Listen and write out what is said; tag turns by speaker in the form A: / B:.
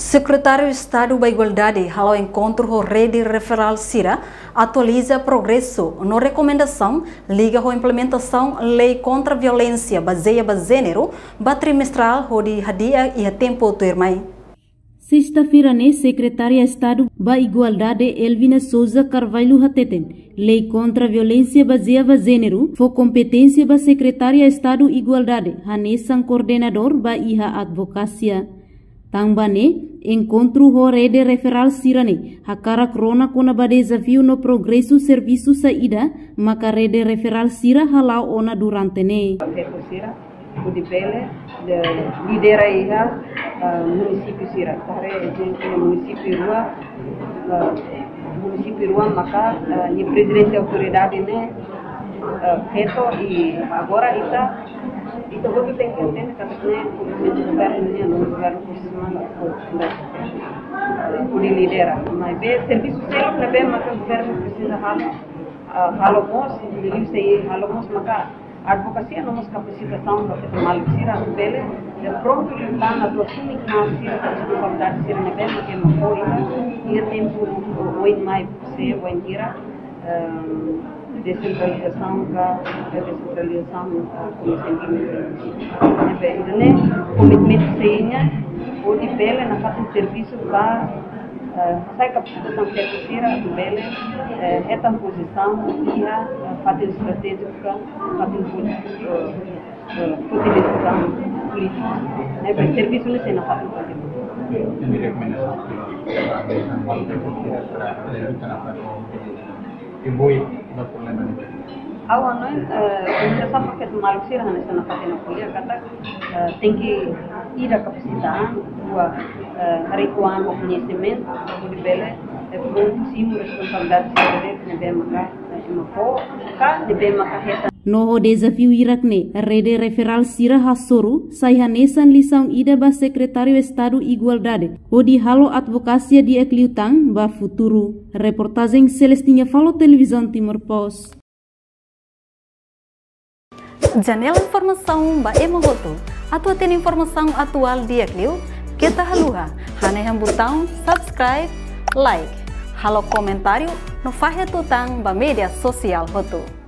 A: Secretário de Estado da Igualdade, ao encontro com a rede referral CIRA, atualiza progresso na recomendação liga à implementação lei contra a violência baseada em gênero, trimestral de hadia e a tempo termai.
B: Sexta-feira, Secretária de Estado da Igualdade, Elvina Souza Carvalho Hateten, lei contra a violência baseada em gênero, foi competência da Secretária de Estado da Igualdade, Hanesan coordenador da IHA Advocacia. Também, encontro com a rede referral Sirane, hakara krona kuna ba desafio no progresso serviço saída, maka a rede referral Sira halau ona durante ne.
C: O de Pele, lidera IHA município Sira, tare município Rua, maka ni presidente da autoridade ne reto e agora itu tudo tem que entender que o governo por lidera, mas bem serviço sempre bem, mas o governo precisa halomos, maka advocacia não nos capacitação para fazer mal Sira Pele, pronto está na atuação que nós responsabilidade Sira na bem, que não foi e tempo o mais se o entira descentralização como sempre commitment seinya o de Pele na fase de serviço para sai capacitação terceira do Pele esta posição e a fase estratégica fase utilização política serviço não na fase Awal komunitas paket malusir hanya sana pakai kuliah kata tem que ir a kapasitas buat recuan o conhecimento do Bele produzir responsabilidade de bem maka de bem maka
B: No desafio Irakne, a rede referral Sira Hassoru, Saihanesan lisaun ida ba Secretário de Estado Igualdade, o di halo advocacia di Ekliutang ba futuro. Reportagem Celestinha Falo Televisão Timor Post.
A: Janela informação ba emogoto, atua tem informação atual di Ekliu, kita haluha, haneham botão subscribe, like, halo comentário, no fahe tutang ba media sosial hotu.